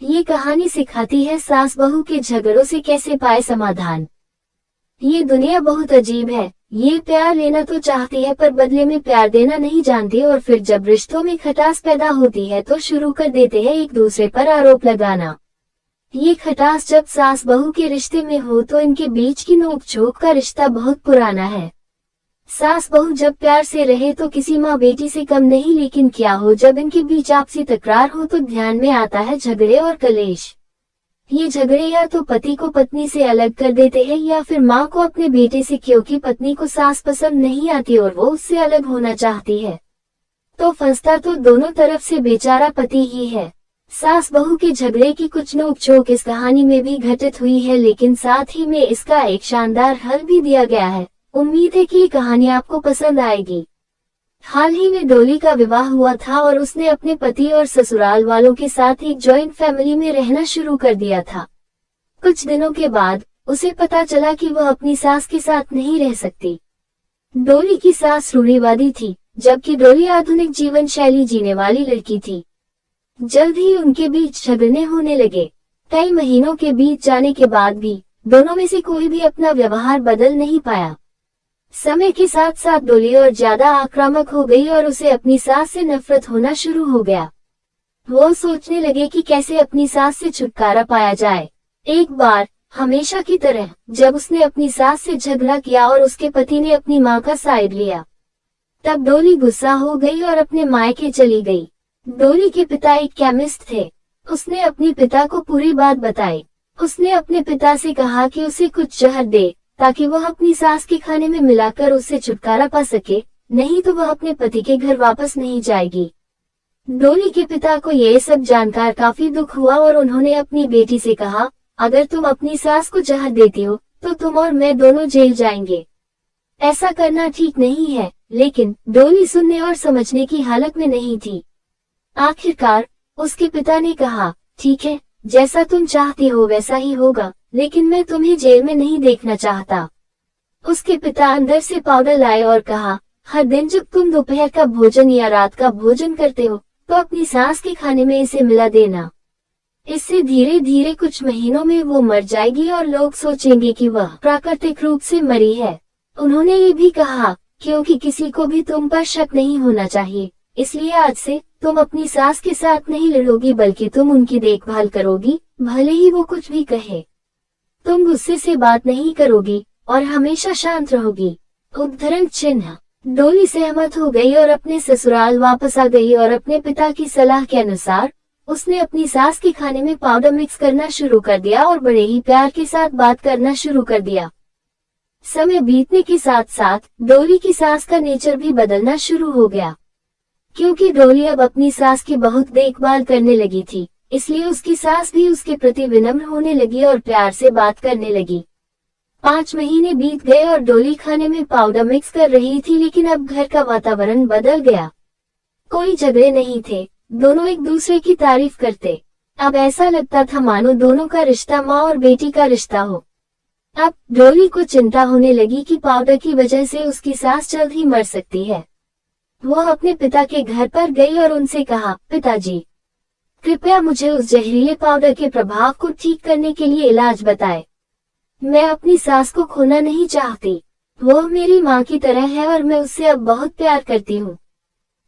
ये कहानी सिखाती है सास बहू के झगड़ों से कैसे पाए समाधान। ये दुनिया बहुत अजीब है। ये प्यार लेना तो चाहती है पर बदले में प्यार देना नहीं जानती, और फिर जब रिश्तों में खटास पैदा होती है तो शुरू कर देते हैं एक दूसरे पर आरोप लगाना। ये खटास जब सास बहू के रिश्ते में हो तो इनके बीच की नोक-झोंक का रिश्ता बहुत पुराना है। सास बहू जब प्यार से रहे तो किसी माँ बेटी से कम नहीं, लेकिन क्या हो जब इनके बीच आपसी तकरार हो तो ध्यान में आता है झगड़े और कलेश। ये झगड़े या तो पति को पत्नी से अलग कर देते हैं या फिर माँ को अपने बेटे से, क्योंकि पत्नी को सास पसंद नहीं आती और वो उससे अलग होना चाहती है। तो फंसता तो दोनों तरफ से बेचारा पति ही है। सास बहू के झगड़े की कुछ नोक-झोंक इस कहानी में भी घटित हुई है, लेकिन साथ ही में इसका एक शानदार हल भी दिया गया है। उम्मीद है कि ये कहानी आपको पसंद आएगी। हाल ही में डोली का विवाह हुआ था और उसने अपने पति और ससुराल वालों के साथ एक जॉइंट फैमिली में रहना शुरू कर दिया था। कुछ दिनों के बाद उसे पता चला कि वह अपनी सास के साथ नहीं रह सकती। डोली की सास रूढ़िवादी थी, जबकि डोली आधुनिक जीवन शैली जीने वाली लड़की थी। जल्द ही उनके बीच झगड़े होने लगे। कई महीनों के बीत जाने के बाद भी दोनों में से कोई भी अपना व्यवहार बदल नहीं पाया। समय के साथ साथ डोली और ज्यादा आक्रामक हो गई और उसे अपनी सास से नफरत होना शुरू हो गया। वो सोचने लगे कि कैसे अपनी सास से छुटकारा पाया जाए। एक बार हमेशा की तरह जब उसने अपनी सास से झगड़ा किया और उसके पति ने अपनी माँ का साइड लिया, तब डोली गुस्सा हो गई और अपने मायके चली गई। डोली के पिता एक केमिस्ट थे। उसने अपने पिता को पूरी बात बताई। उसने अपने पिता से कहा कि उसे कुछ जहर दे ताकि वह अपनी सास के खाने में मिलाकर उससे छुटकारा पा सके, नहीं तो वह अपने पति के घर वापस नहीं जाएगी। डोली के पिता को यह सब जानकर काफी दुख हुआ और उन्होंने अपनी बेटी से कहा, अगर तुम अपनी सास को जहर देती हो तो तुम और मैं दोनों जेल जाएंगे। ऐसा करना ठीक नहीं है, लेकिन डोली सुनने और समझने की हालत में नहीं थी। आखिरकार उसके पिता ने कहा, ठीक है, जैसा तुम चाहती हो वैसा ही होगा, लेकिन मैं तुम्हें जेल में नहीं देखना चाहता। उसके पिता अंदर से पाउडर लाए और कहा, हर दिन जब तुम दोपहर का भोजन या रात का भोजन करते हो तो अपनी सास के खाने में इसे मिला देना। इससे धीरे धीरे कुछ महीनों में वो मर जाएगी और लोग सोचेंगे कि वह प्राकृतिक रूप से मरी है। उन्होंने ये भी कहा, क्योंकि किसी को भी तुम पर शक नहीं होना चाहिए, इसलिए आज से तुम अपनी सास के साथ नहीं लड़ोगी बल्कि तुम उनकी देखभाल करोगी, भले ही वो कुछ भी कहे। तुम गुस्से से बात नहीं करोगी और हमेशा शांत रहोगी। उद्धरण चिन्ह। डोली सहमत हो गई और अपने ससुराल वापस आ गई और अपने पिता की सलाह के अनुसार उसने अपनी सास के खाने में पाउडर मिक्स करना शुरू कर दिया और बड़े ही प्यार के साथ बात करना शुरू कर दिया। समय बीतने के साथ साथ डोली की सास का नेचर भी बदलना शुरू हो गया। क्योंकि डोली अब अपनी सास की बहुत देखभाल करने लगी थी, इसलिए उसकी सास भी उसके प्रति विनम्र होने लगी और प्यार से बात करने लगी। 5 महीने बीत गए और डोली खाने में पाउडर मिक्स कर रही थी, लेकिन अब घर का वातावरण बदल गया। कोई झगड़े नहीं थे, दोनों एक दूसरे की तारीफ करते। अब ऐसा लगता था मानो दोनों का रिश्ता माँ और बेटी का रिश्ता हो। अब डोली को चिंता होने लगी कि पाउडर की वजह से उसकी सास जल्द ही मर सकती है। वह अपने पिता के घर पर गई और उनसे कहा, पिताजी, कृपया मुझे उस जहरीले पाउडर के प्रभाव को ठीक करने के लिए इलाज बताएं। मैं अपनी सास को खोना नहीं चाहती। वो मेरी माँ की तरह है और मैं उससे अब बहुत प्यार करती हूँ।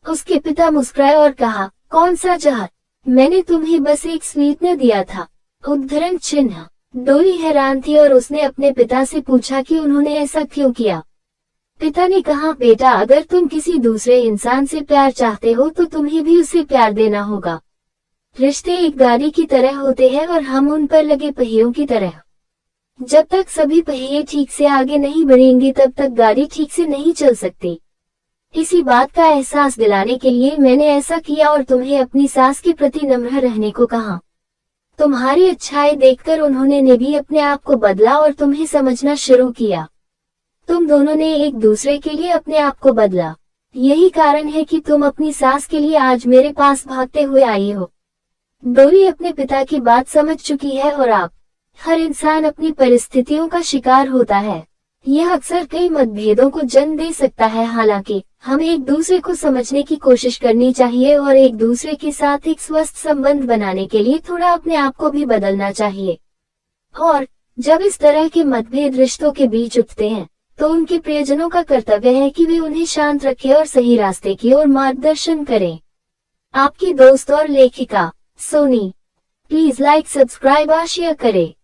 उसके पिता मुस्कुराए और कहा, कौन सा जहर? मैंने तुम्हें बस एक स्वीटनर दिया था। उद्धरण चिन्ह। डोली हैरान थी और उसने अपने पिता से पूछा कि उन्होंने ऐसा क्यों किया। पिता ने कहा, बेटा, अगर तुम किसी दूसरे इंसान से प्यार चाहते हो तो तुम्हें भी उसे प्यार देना होगा। रिश्ते एक गाड़ी की तरह होते हैं और हम उन पर लगे पहियों की तरह। जब तक सभी पहिए ठीक से आगे नहीं बढ़ेंगे तब तक गाड़ी ठीक से नहीं चल सकती। इसी बात का एहसास दिलाने के लिए मैंने ऐसा किया और तुम्हें अपनी सास के प्रति नम्र रहने को कहा। तुम्हारी अच्छाई देखकर उन्होंने ने भी अपने आप को बदला और तुम्हें समझना शुरू किया। तुम दोनों ने एक दूसरे के लिए अपने आप को बदला। यही कारण है कि तुम अपनी सास के लिए आज मेरे पास भागते हुए आई हो। डोली अपने पिता की बात समझ चुकी है और अब हर इंसान अपनी परिस्थितियों का शिकार होता है। यह अक्सर कई मतभेदों को जन्म दे सकता है, हालांकि हमें एक दूसरे को समझने की कोशिश करनी चाहिए और एक दूसरे के साथ एक स्वस्थ संबंध बनाने के लिए थोड़ा अपने आप को भी बदलना चाहिए। और जब इस तरह के मतभेद रिश्तों के बीच उठते हैं, तो उनके प्रियजनों का कर्तव्य है कि वे उन्हें शांत रखें और सही रास्ते की ओर मार्गदर्शन करें। आपकी दोस्त और लेखिका सोनी। प्लीज लाइक, सब्सक्राइब और शेयर करें।